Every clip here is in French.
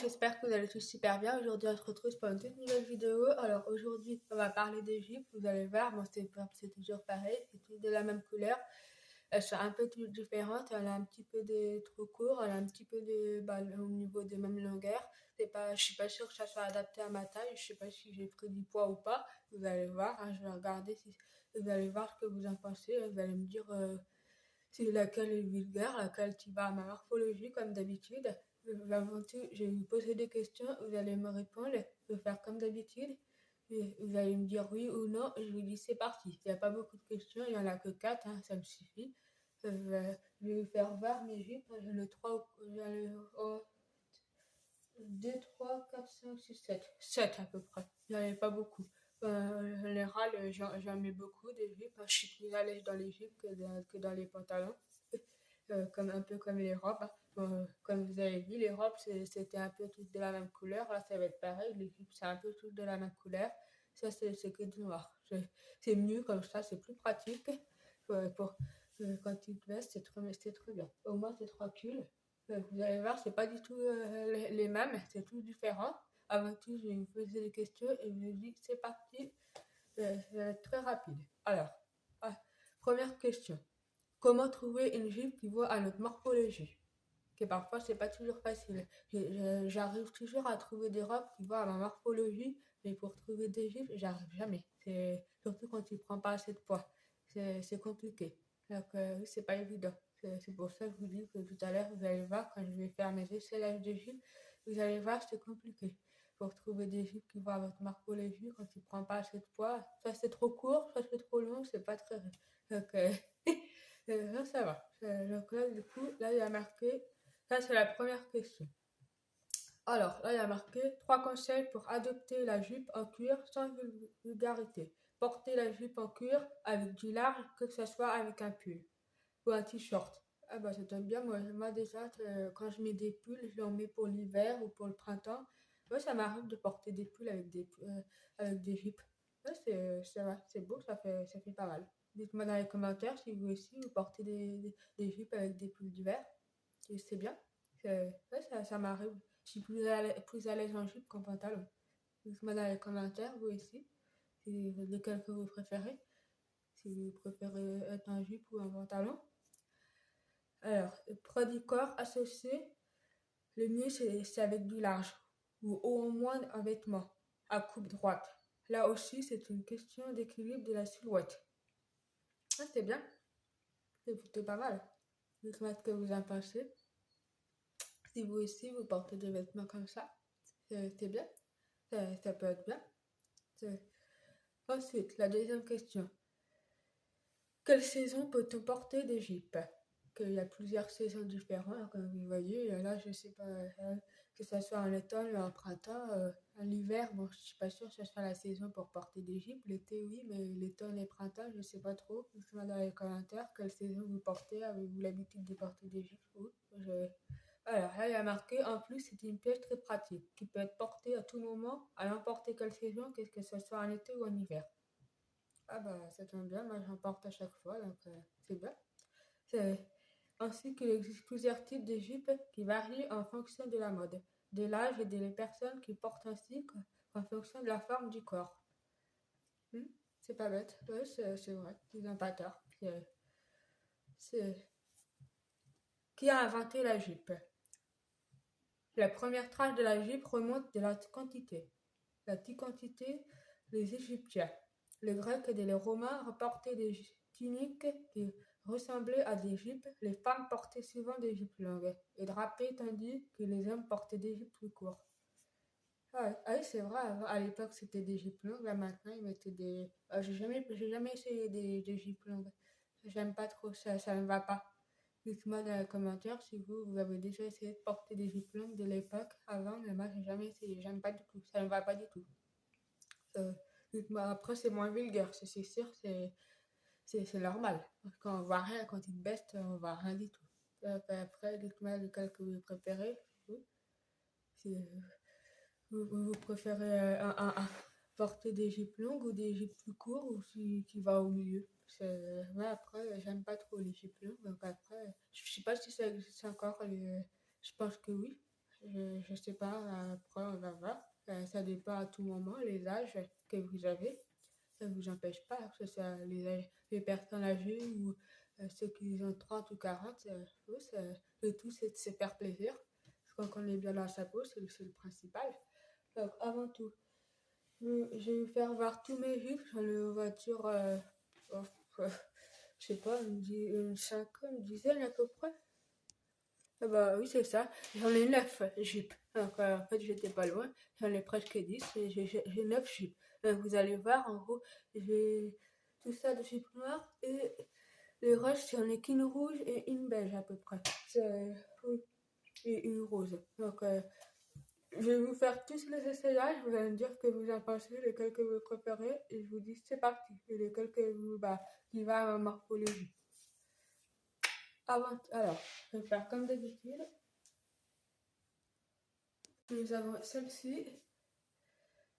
j'espère que vous allez tous super bien. Aujourd'hui, on se retrouve pour une toute nouvelle vidéo. Alors aujourd'hui, on va parler d'Égypte. Vous allez voir, bon, c'est toujours pareil, c'est toutes de la même couleur. Elles sont un peu toutes différentes. Elle a un petit peu de trop court, elle a un petit peu de au niveau de même longueur. Je suis pas sûre que ça soit adapté à ma taille. Je sais pas si j'ai pris du poids ou pas. Vous allez voir, hein, je vais regarder si vous allez voir ce que vous en pensez. Vous allez me dire si laquelle est vulgaire, laquelle qui va à ma morphologie comme d'habitude. Avant tout, je vais vous poser des questions, vous allez me répondre, je vais faire comme d'habitude. Vous allez me dire oui ou non, je vous dis c'est parti. Il n'y a pas beaucoup de questions, il n'y en a que 4, hein, ça me suffit. Je vais vous faire voir mes jupes, j'ai le 3, j'ai le 2, 3, 4, 5, 6, 7. 7 à peu près, j'en ai pas beaucoup. En général, j'en mets beaucoup des jupes, hein. Je suis plus à l'aise dans les jupes que dans les pantalons. Un peu comme les robes, hein. Comme vous avez vu, les robes c'était un peu toutes de la même couleur. Là, ça va être pareil. Les jupes, c'est un peu toutes de la même couleur. Ça, c'est que du noir. C'est mieux comme ça, c'est plus pratique. Quand tu te vestes, c'est très bien. Au moins, c'est tranquille. Vous allez voir, c'est pas du tout les mêmes, c'est tout différent. Avant tout, je vais vous poser des questions et je vous dis c'est parti. Ça va être très rapide. Alors, ah, première question. Comment trouver une jupe qui voit à notre morphologie? Que parfois c'est pas toujours facile. J'arrive toujours à trouver des robes qui voient à ma morphologie, mais pour trouver des jupes, j'arrive jamais. C'est surtout quand tu prends pas assez de poids. C'est compliqué. Donc oui, c'est pas évident. C'est pour ça que je vous dis que tout à l'heure, vous allez voir, quand je vais faire mes essais de jupes, vous allez voir, c'est compliqué. Pour trouver des jupes qui voient à votre morphologie, quand tu prends pas assez de poids, soit c'est trop court, soit c'est trop long, c'est pas très. Donc, là, ça va. Donc là, du coup, là, il y a marqué. Ça, c'est la première question. Alors, là, il y a marqué 3 conseils pour adopter la jupe en cuir sans vulgarité. Porter la jupe en cuir avec du large, que ce soit avec un pull ou un t-shirt. Ah bah, ça tombe bien. Moi déjà, quand je mets des pulls, je les mets pour l'hiver ou pour le printemps. Moi, ça m'arrive de porter des pulls avec des jupes. Ouais, c'est beau, ça fait pas mal. Dites-moi dans les commentaires si vous aussi vous portez des jupes avec des pulls d'hiver. Et c'est bien. Ouais, ça m'arrive. Je suis plus à l'aise en jupe qu'en pantalon. Dites-moi dans les commentaires, vous aussi, lequel que vous préférez. Si vous préférez être en jupe ou en pantalon. Alors, poids du corps associé, le mieux c'est avec du large ou au moins un vêtement à coupe droite. Là aussi, c'est une question d'équilibre de la silhouette. Ah, c'est bien, c'est plutôt pas mal. Dites-moi ce que vous en pensez. Si vous aussi, vous portez des vêtements comme ça, c'est bien, ça peut être bien. Ensuite, la deuxième question. Quelle saison peut-on porter des jupes? Il y a plusieurs saisons différentes, comme vous voyez. Là, je sais pas, que ce soit en automne ou en printemps, en hiver, bon, je suis pas sûre que ce soit la saison pour porter des jupes. L'été, oui, mais l'automne et le printemps, je sais pas trop. Dites-moi dans les commentaires quelle saison vous portez. Avez-vous l'habitude de porter des jupes? Oui, alors là, il y a marqué, en plus, c'est une pièce très pratique qui peut être portée à tout moment, à n'importe quelle saison, que ce soit en été ou en hiver. Ah bah, ça tombe bien, moi j'en porte à chaque fois, donc c'est bien. C'est ainsi qu'il existe plusieurs types de jupes qui varient en fonction de la mode, de l'âge et des personnes qui portent ainsi qu'en fonction de la forme du corps. Hmm, c'est pas bête, ouais, c'est vrai, ils n'ont pas tort. C'est- Qui a inventé la jupe? La première trace de la jupe remonte de l'Antiquité. L'Antiquité, les Égyptiens, les Grecs et les Romains rapportaient des tuniques qui ressemblaient à des jupes. Les femmes portaient souvent des jupes longues et drapées, tandis que les hommes portaient des jupes plus courtes. Oui, c'est vrai, à l'époque c'était des jupes longues, là maintenant ils mettaient des. J'ai jamais essayé des jupes longues. J'aime pas trop ça, ça me va pas. Dites-moi dans les commentaires si vous avez déjà essayé de porter des jupes longues de l'époque avant, mais moi j'ai jamais essayé, j'aime pas du tout, ça me va pas du tout. Euh, Dites-moi, après c'est moins vulgaire, c'est sûr, c'est normal. Quand on voit rien, quand il te baisse, on voit rien du tout. Après, dites-moi lequel que vous préférez. Vous, si vous préférez porter des jupes longues ou des jupes plus courtes ou qui va au milieu. Ouais, après, j'aime pas trop les jupes longues, donc après, je sais pas si ça existe encore. Je pense que oui. je sais pas, après on va voir. Ça dépend à tout moment, les âges que vous avez. Ça ne vous empêche pas, que ce soit les personnes âgées ou ceux qui ont 30 ou 40. Oui, le tout, c'est de se faire plaisir. Parce qu'on est bien dans sa peau, c'est le principal. Donc, avant tout, je vais vous faire voir tous mes jupes. J'en ai une voiture, oh, euh, je sais pas, une dizaine à peu près. Ah bah oui, c'est ça. J'en ai 9 jupes. Donc, en fait, j'étais pas loin. J'en ai presque 10 et j'ai 9 jupes. Vous allez voir, en gros, j'ai tout ça de jupes noires et les restes, j'en ai qu'une rouge et une beige à peu près. Oui, et une rose. Donc, je vais vous faire tous les essayages. Vous allez me dire que vous en pensez, lesquels que vous préférez. Et je vous dis, c'est parti. Et lesquels que vous, qui va à ma morphologie. Alors, je vais faire comme d'habitude. Nous avons celle-ci.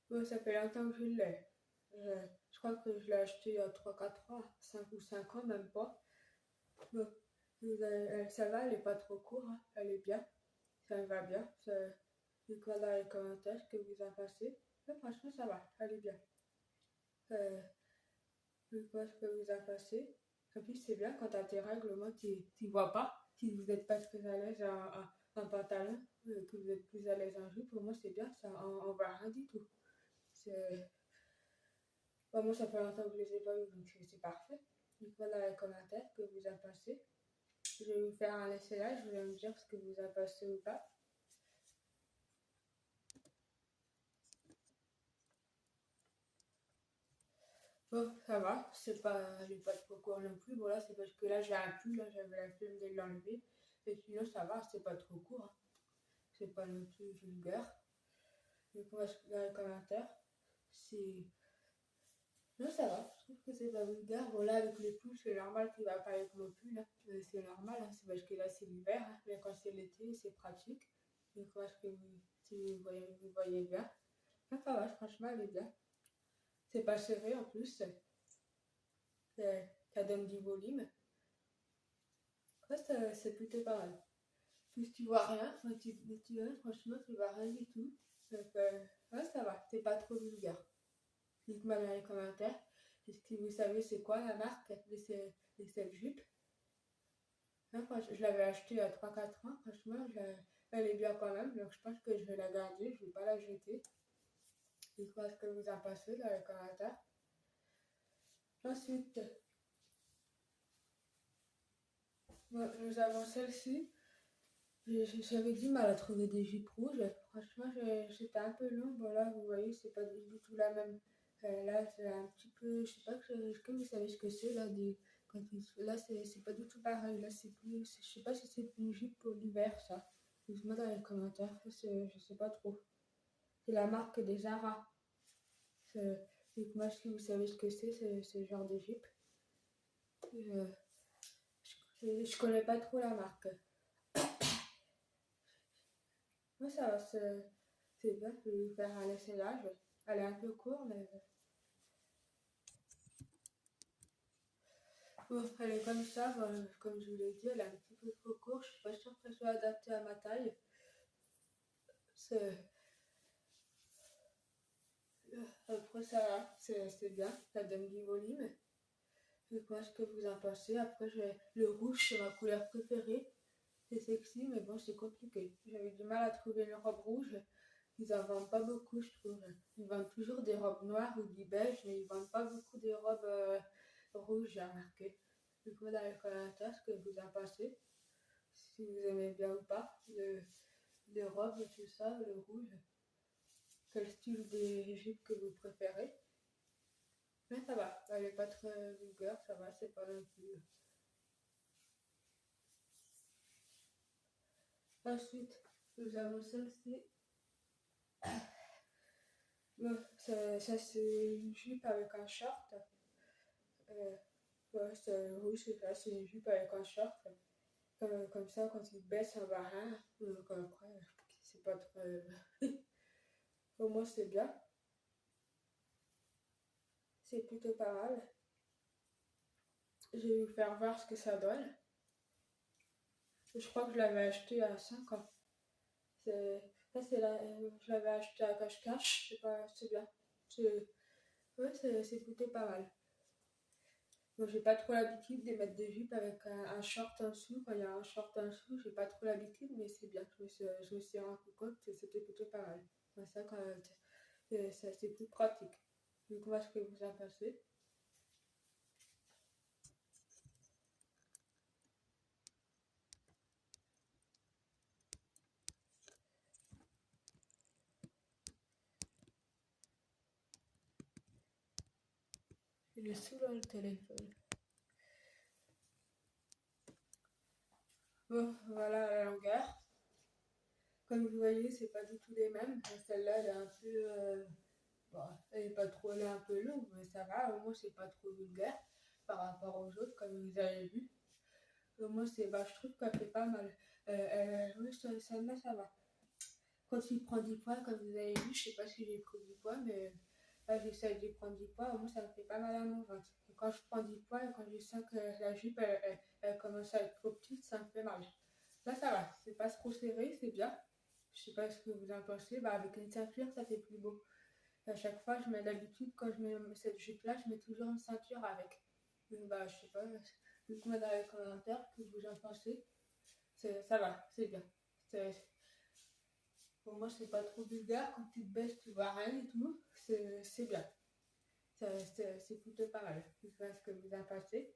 Bon, ça fait longtemps que je l'ai. Je crois que je l'ai acheté il y a 3-4 ans, 5 ou 5 ans, même pas. Bon, ça va, elle est pas trop courte, hein, elle est bien, ça me va bien. Du coup, dans les commentaires ce que vous en pensez. Mais franchement, ça va, elle est bien. Je vois ce que vous en pensez. En plus, c'est bien quand t'as tes règles, au moins tu vois pas. Si vous n'êtes pas très à l'aise en pantalon, que vous êtes plus à l'aise en jupe, pour moi c'est bien, ça, on voit rien du tout. Moi, ça fait longtemps que je les ai pas vus, donc c'est parfait. Dites-moi dans les commentaires ce que vous en pensez. Je vais vous faire un essayage, vous allez me dire ce que vous en pensez ou pas. Bon, ça va, elle est pas trop court non plus. Bon, là, c'est parce que là, j'ai un pull, là, j'avais la flemme de l'enlever. Et sinon, ça va, c'est pas trop court, hein. C'est pas non plus vulgaire. Donc, moi, dans les commentaires, c'est. Non, ça va, je trouve que c'est pas vulgaire. Bon, là, avec les pulls, c'est normal qu'il va pas avec mon pull, hein. C'est normal, hein. C'est parce que là, c'est l'hiver, hein. Mais quand c'est l'été, c'est pratique. Donc, moi, si vous voyez bien. Non, ça va, franchement, elle est bien. C'est pas serré en plus. Ça donne du volume. Ça, c'est plutôt pas mal. Plus tu vois rien, quand tu vois, franchement, tu vois rien du tout. Donc, ouais, ça va, c'est pas trop vulgaire. Dites-moi dans les commentaires. Est-ce que vous savez c'est quoi la marque de cette jupe? Non, je l'avais achetée il y a 3-4 ans, franchement, elle est bien quand même, donc je pense que je vais la garder, je vais pas la jeter. Dites-moi ce que vous en pensez dans les commentaires. Ensuite, nous avons celle-ci. J'avais du mal à trouver des jupes rouges. Franchement, j'étais un peu long. Bon, là, vous voyez, c'est pas du tout la même. Là, c'est un petit peu. Je sais pas, est-ce que vous savez ce que c'est là là, c'est pas du tout pareil. Là, c'est plus. Je sais pas si c'est une jupe pour l'hiver, ça. Dites-moi dans les commentaires. Je sais pas trop. C'est la marque des Zara. Dites-moi si vous savez ce que c'est, ce genre de jupe. Je connais pas trop la marque. Moi, ça va, c'est bien, je vais faire un essayage. Elle est un peu courte, mais bon, elle est comme ça, comme je vous l'ai dit, elle est un petit peu trop courte. Je suis pas sûre qu'elle soit adaptée à ma taille. C'est- Après, ça va, c'est bien, ça donne du volume. Je sais pas ce que vous en pensez. Après, le rouge, c'est ma couleur préférée. C'est sexy, mais bon, c'est compliqué. J'avais du mal à trouver une robe rouge. Ils en vendent pas beaucoup, je trouve. Ils vendent toujours des robes noires ou du beige, mais ils vendent pas beaucoup des robes rouges, j'ai remarqué. Du coup, dans les commentaires, ce que vous en pensez, si vous aimez bien ou pas, les robes, tout ça, le rouge, quel style de jupe que vous préférez. Mais ça va, elle est pas très vulgaire, ça va, c'est pas non plus. Ensuite, nous avons celle-ci. Bon, ça c'est une jupe avec un short. Euh, ouais, oui, c'est ça, c'est une jupe avec un short. Comme ça, quand il baisse, ça va rien. Donc après, c'est pas très. Au moins, c'est bien. C'est plutôt pas mal. Je vais vous faire voir ce que ça donne. Je crois que je l'avais acheté à 5 ans. Ça, c'est la, je l'avais acheté à cache-cache, c'est pas, c'est bien. Ouais, c'est plutôt pas mal. Moi, j'ai pas trop l'habitude de mettre des jupes avec un short en dessous. Quand il y a un short en dessous, j'ai pas trop l'habitude, mais c'est bien. Je me suis rendu compte que c'était plutôt pas mal. Ouais, ça, quand c'est plus pratique. Donc, moi, ce que vous en pensez. Il est sous le téléphone. Bon, voilà la longueur. Comme vous voyez, c'est pas du tout les mêmes. Celle-là, elle est un peu. Bon, elle est pas trop, elle est un peu longue, mais ça va. Au moins, c'est pas trop vulgaire par rapport aux autres, comme vous avez vu. Au moins, je trouve qu'elle fait pas mal. Oui, celle-là, ça va. Quand il prend du poids, comme vous avez vu, je sais pas si j'ai pris du poids, mais là, j'essaie de prendre du poids. Au moins, ça me fait pas mal à mon ventre. Et quand je prends du poids et quand je sens que la jupe, elle commence à être trop petite, ça me fait mal. Là, ça va. C'est pas trop serré, c'est bien. Je sais pas ce que vous en pensez. Bah, avec une ceinture, ça fait plus beau. À chaque fois, je mets d'habitude, quand je mets cette jupe-là, je mets toujours une ceinture avec. Donc, bah, je sais pas, dites-moi dans les commentaires ce que vous en pensez. Ça va, c'est bien. Pour moi, c'est pas trop vulgaire. Quand tu te baisses, tu vois rien et tout. C'est bien. C'est plutôt pas mal. Je sais pas ce que vous en pensez.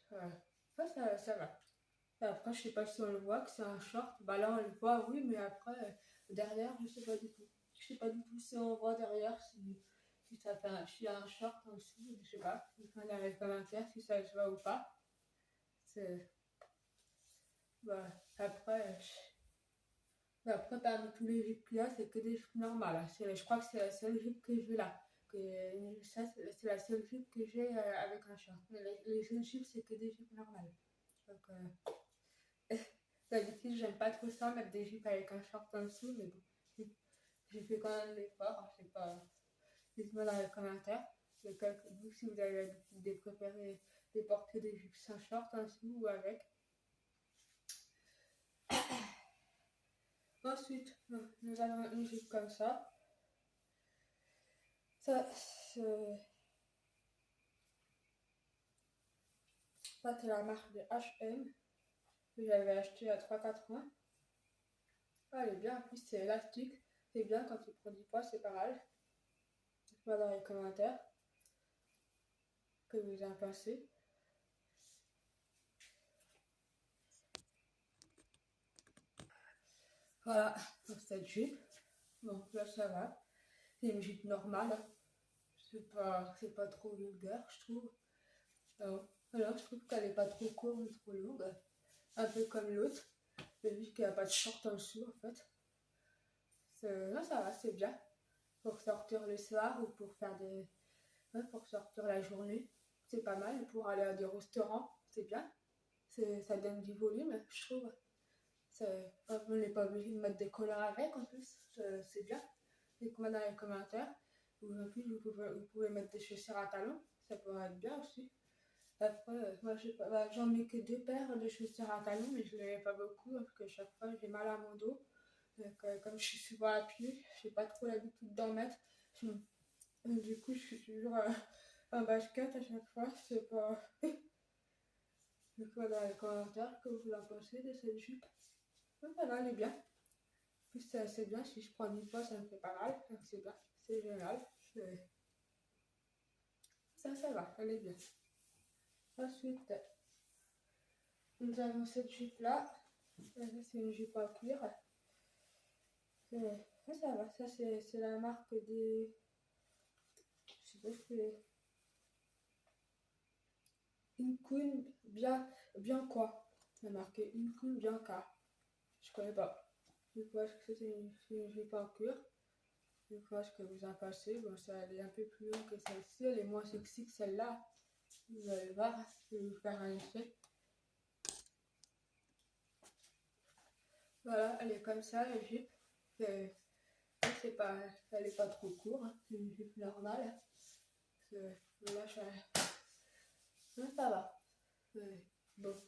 Ça va. Et après, je sais pas si on le voit que c'est un short. Bah là, on le voit, oui, mais après, derrière, je sais pas du tout. Je sais pas du tout si on voit derrière, si ça fait s'il y a un short en dessous, je sais pas. Dites-moi dans les commentaires si ça se voit ou pas. C'est, bah, après, après, parmi tous les jupes qu'il y a, c'est que des jupes normales. Hein. Je crois que c'est la seule jupe que j'ai là. Ça, c'est la seule jupe que j'ai avec un short. Mais les autres jupes, c'est que des jupes normales. Donc, d'habitude, j'aime pas trop ça, mettre des jupes avec un short en dessous, mais bon, j'ai fait quand même l'effort. Hein, c'est pas. Dites-moi dans les commentaires vous, si vous avez l'habitude de préférer de porter des jupes sans short en dessous ou avec. Ensuite, nous avons une jupe comme ça. Ça, c'est la marque de H&M que j'avais acheté à 3,80. Ah, elle est bien, en plus c'est élastique. C'est bien quand tu prends du poids, c'est pas mal. Dites-moi dans les commentaires que vous en pensez. Voilà pour cette jupe. Bon, là ça va. C'est une jupe normale. C'est pas trop vulgaire, je trouve. Alors je trouve qu'elle est pas trop courte ni trop longue. Un peu comme l'autre. Mais vu qu'il n'y a pas de short en dessous, en fait. Là, ça va, c'est bien. Pour sortir le soir ou pour faire des. Ouais, pour sortir la journée, c'est pas mal. Pour aller à des restaurants, c'est bien. Ça donne du volume, je trouve. On n'est pas obligé de mettre des collants avec en plus. C'est bien. Dites-moi dans les commentaires. Ou en plus, vous pouvez mettre des chaussures à talons. Ça pourrait être bien aussi. Après, moi, j'en mets que 2 paires de chaussures à talons, mais je ne les mets pas beaucoup parce que chaque fois, j'ai mal à mon dos. Donc, comme je suis souvent à pied, je n'ai pas trop l'habitude d'en mettre. Du coup, je suis toujours en basket à chaque fois. C'est pas. Dites-moi dans les commentaires que vous en pensez de cette jupe. Voilà, elle est bien. En plus, c'est assez bien. Si je prends du poids, ça me fait pas mal. Donc, c'est bien. C'est génial. Ça va. Elle est bien. Ensuite, nous avons cette jupe-là. C'est une jupe en cuir. Ça va. Ça, c'est la marque des. Je sais pas ce que c'est. Incun bien quoi. C'est marqué Incun Bianca. Je connais pas. Je vois ce que c'est une jupe en cuir. Je vois ce que vous en pensez. Bon, ça, elle est un peu plus longue que celle-ci. Elle est moins sexy que celle-là. Vous allez voir. Je vais vous faire un effet. Voilà, elle est comme ça, la jupe. C'est pas, elle est pas trop courte. Hein. C'est une jupe normale. Là, ça va. Bon.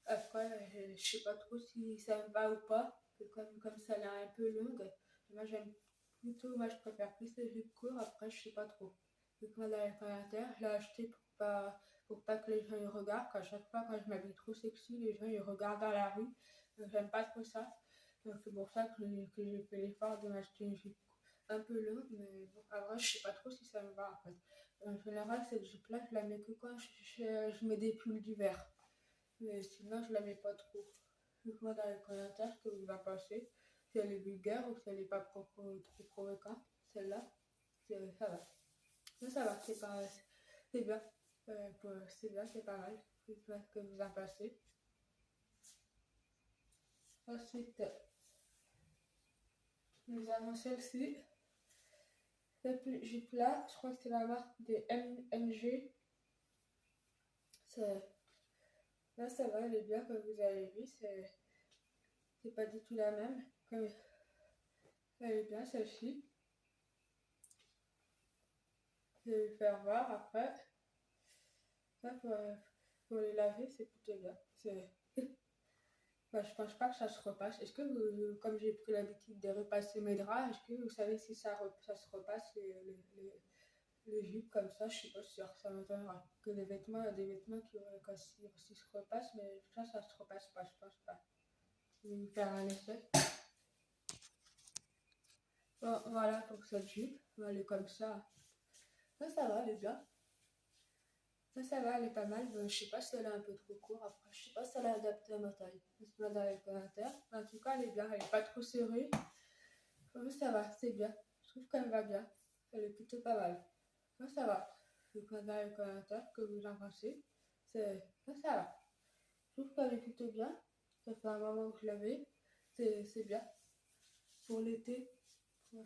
Après, je sais pas trop si ça me va ou pas. Comme ça, elle est un peu longue. Moi je préfère plus les jupes courtes, après je sais pas trop. Donc moi dans les commentaires, je l'ai acheté pour pas que les gens y regardent. À chaque fois quand je m'habille trop sexy, les gens ils regardent dans la rue. Donc j'aime pas trop ça. Donc c'est pour ça que j'ai fait l'effort de m'acheter une jupe un peu longue, mais bon, après je sais pas trop si ça me va en fait. En général, cette jupe-là, je la mets que quand je mets des pulls d'hiver. Mais sinon, je la mets pas trop. Dites-moi dans les commentaires ce que vous en pensez. Si elle est vulgaire ou si elle est pas trop provocante. Celle-là, ça va. Mais ça va, c'est pas. C'est bien. C'est bien, c'est pas mal. Dites-moi ce que vous en pensez. Ensuite, nous avons celle-ci. Cette jupe-là, je crois que c'est la marque des MNG. Là, ça va, elle est bien, comme vous avez vu. C'est pas du tout la même. Elle est bien, celle-ci. Je vais le faire voir après. Ça, pour les laver, c'est plutôt bien. Je pense pas que ça se repasse. Est-ce que comme j'ai pris l'habitude de repasser mes draps, est-ce que vous savez si ça se repasse les jupes comme ça? Je suis pas sûre. Ça m'étonnerait. Que les vêtements, il y a des vêtements qui se repassent, mais ça se repasse pas, je pense pas. Je vais vous faire un essai. Bon, voilà pour cette jupe. Elle est comme ça. Ça va, elle est bien. Ça va, elle est pas mal. Je sais pas si elle est un peu trop courte. Après, je sais pas si elle est adaptée à ma taille. Laisse-moi dans les commentaires. En tout cas, elle est bien. Elle est pas trop serrée. Ça va, c'est bien. Je trouve qu'elle va bien. Elle est plutôt pas mal. Ça va. Je vous dans les commentaires que vous en pensez. Ça va. Je trouve qu'elle est plutôt bien. Ça fait un moment que je l'avais. C'est bien. Pour l'été,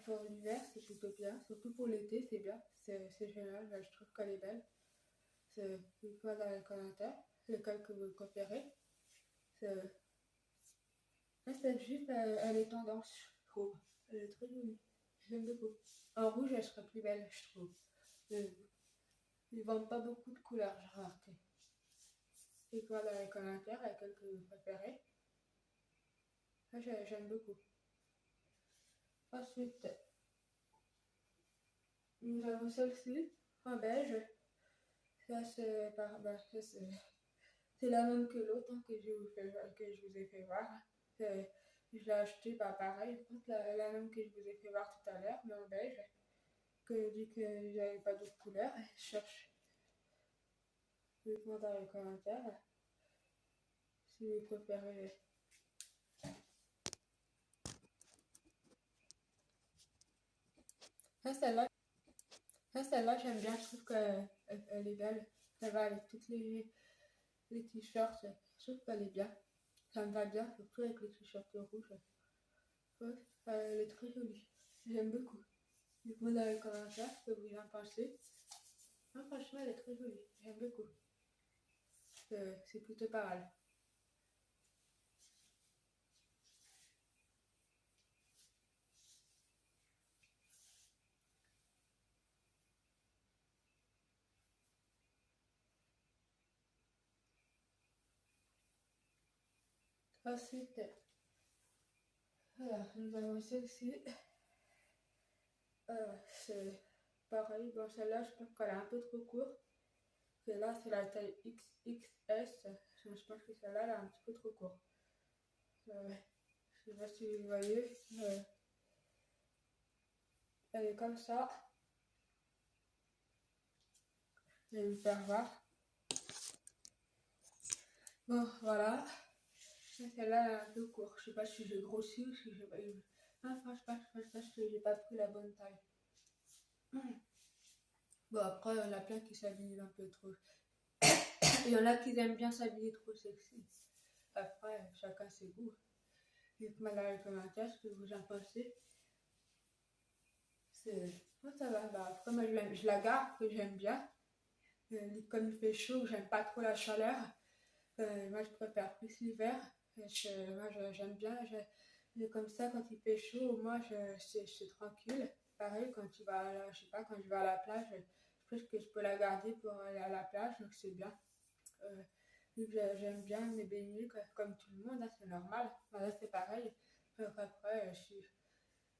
pour l'hiver, c'est plutôt bien. Surtout pour l'été, c'est bien. C'est génial. Je trouve qu'elle est belle. Dites-moi dans les commentaires lequel que vous préférez. Cette jupe, elle est tendance, je trouve. Elle est très jolie. J'aime beaucoup. En rouge, elle serait plus belle, je trouve. Ils vendent pas beaucoup de couleurs, j'ai remarqué. Dites-moi dans les commentaires laquelle que vous préférez. Moi, j'aime beaucoup. Ensuite, nous avons celle-ci, en beige. Ça, c'est la même que l'autre que je vous ai fait voir. Je l'ai acheté, pareil, je pense la même que je vous ai fait voir tout à l'heure, mais en beige. Que dit que j'avais pas d'autres couleurs. Je cherche. Dites-moi dans les commentaires si vous préférez. Ah, celle-là, j'aime bien. Je trouve qu'elle est belle. Ça va avec toutes les t-shirts. Je trouve qu'elle est bien. Ça me va bien, surtout avec les t-shirts rouges. Ouais, elle est très jolie. J'aime beaucoup. Dites-moi dans les commentaires ce que vous en pensez. Ah, franchement, elle est très jolie. J'aime beaucoup. C'est plutôt pas mal. Ensuite, voilà, nous avons celle-ci. C'est pareil. Bon, celle-là, je pense qu'elle est un peu trop courte. Celle-là, c'est la taille XXS. Je pense que celle-là, elle est un petit peu trop courte. Je sais pas si vous voyez. Elle est comme ça. Je vais vous faire voir. Bon, voilà. Celle-là, elle est un peu courte. Je sais pas si j'ai grossi ou si j'ai pas eu. Ah, franchement, je pense que j'ai pas pris la bonne taille. Bon, après, il y en a plein qui s'habillent un peu trop. Il y en a qui aiment bien s'habiller trop sexy. Après, chacun ses goûts. Dites-moi dans les commentaires ce que vous en pensez. Ça va. Bah, après, moi, je la garde, que j'aime bien. Comme il fait chaud, j'aime pas trop la chaleur. Moi, je préfère plus l'hiver. J'aime bien. Comme ça, quand il fait chaud, moi, c'est tranquille. Pareil, quand tu vas, je sais pas, quand je vais à la plage, je pense que je peux la garder pour aller à la plage, donc c'est bien. Vu que j'aime bien me baigner comme tout le monde, hein, c'est normal. Voilà, c'est pareil. Donc après,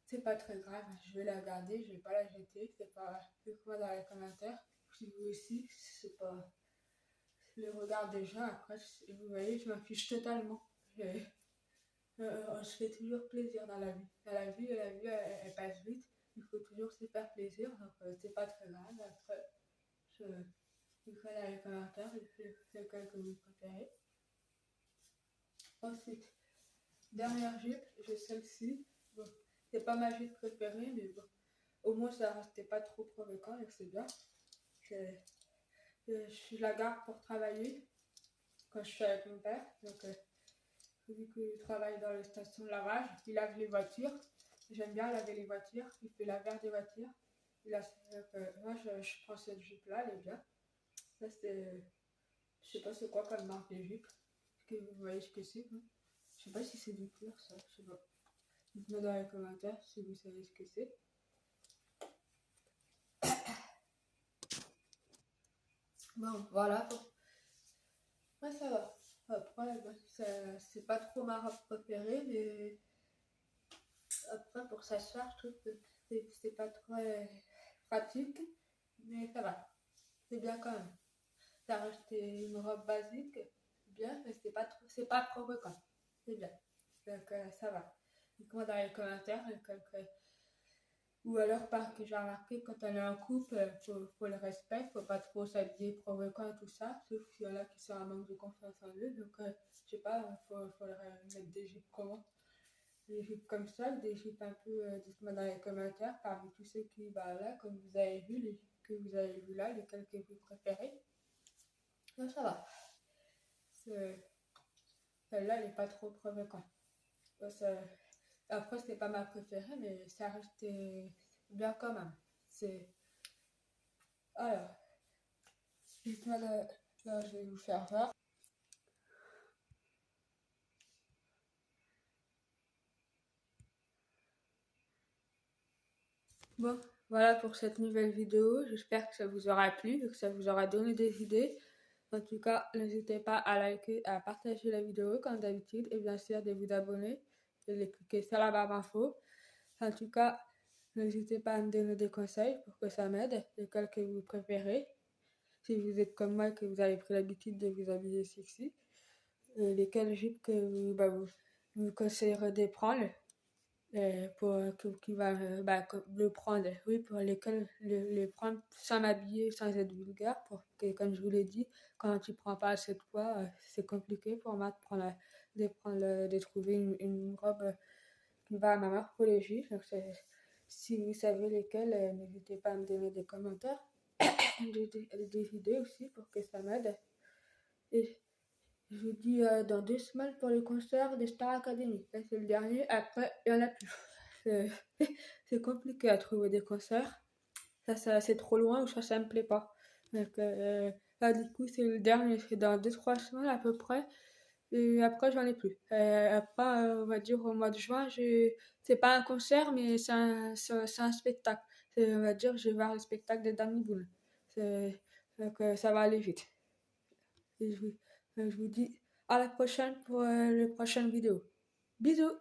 c'est pas très grave, je vais la garder, je vais pas la jeter, c'est pas. Dites-moi dans les commentaires si vous aussi, c'est pas. Le regard des gens, après, vous voyez, je m'en fiche totalement. On se fait toujours plaisir dans la vie. Dans la vie elle passe vite. Il faut toujours se faire plaisir, donc c'est pas très grave. Après, je vous ferai dans les commentaires lequel que vous préférez. Ensuite, dernière jupe, j'ai celle-ci. Bon, c'est pas ma jupe préférée, mais bon, au moins ça restait pas trop provoquant et c'est bien. Je la garde pour travailler quand je suis avec mon père. Donc, vu qu'il travaille dans les stations de lavage, il lave les voitures. J'aime bien laver les voitures, il fait laver des voitures. Moi, je prends cette jupe-là, elle est bien. Ça, c'est. Je sais pas c'est quoi comme marque de jupe. Est-ce que vous voyez ce que c'est? Je sais pas si c'est du cuir, ça. Je sais pas. Dites-moi dans les commentaires si vous savez ce que c'est. Bon, voilà. Ouais, ça va. Après, c'est pas trop ma robe préférée, mais après, pour s'asseoir, je trouve que c'est pas très pratique, mais ça va. C'est bien quand même. Ça reste une robe basique, bien, mais c'est pas provoquant. C'est bien. Donc, ça va. Dites-moi dans les commentaires, ou alors parce que j'ai remarqué quand on est en couple, faut le respect, faut pas trop s'habiller provoquant et tout ça, sauf s'il y en a qui sont en manque de confiance en eux. Donc, je sais pas, faut leur mettre des jupes comment? Des jupes comme ça, des jupes un peu, dites-moi dans les commentaires, parmi tous ceux qui, bah là, comme vous avez vu, les jupes que vous avez vu là, lesquelles que vous préférez. Donc, ça va. Celle-là, elle n'est pas trop provocante. Après, c'est pas ma préférée, mais ça reste bien quand même. Alors, dites-moi là, je vais vous faire voir. Bon, voilà pour cette nouvelle vidéo. J'espère que ça vous aura plu et que ça vous aura donné des idées. En tout cas, n'hésitez pas à liker, à partager la vidéo comme d'habitude et bien sûr de vous abonner et de cliquer sur la barre d'infos. En tout cas, n'hésitez pas à me donner des conseils pour que ça m'aide, lesquels que vous préférez. Si vous êtes comme moi, que vous avez pris l'habitude de vous habiller sexy, lesquels jupes que vous conseillerez de prendre pour qui va le prendre, oui, pour lesquels le prendre sans m'habiller, sans être vulgaire, pour que, comme je vous l'ai dit, quand tu prends pas assez de poids, c'est compliqué pour moi de trouver une robe qui va à ma morphologie. Donc, si vous savez lesquels, n'hésitez pas à me donner des commentaires, des idées aussi pour que ça m'aide. Et je vous dis dans 2 semaines pour le concert de Star Academy. Là, c'est le dernier. Après, il n'y en a plus. C'est compliqué à trouver des concerts. Ça c'est trop loin ou ça me plaît pas. Donc, là, du coup, c'est le dernier. C'est dans 2-3 semaines à peu près. Et après, j'en ai plus. Après, on va dire au mois de juin, c'est pas un concert, mais c'est un spectacle. On va dire, je vais voir le spectacle de Danny Boone. Donc, ça va aller vite. Et je vous dis à la prochaine pour les prochaines vidéos. Bisous!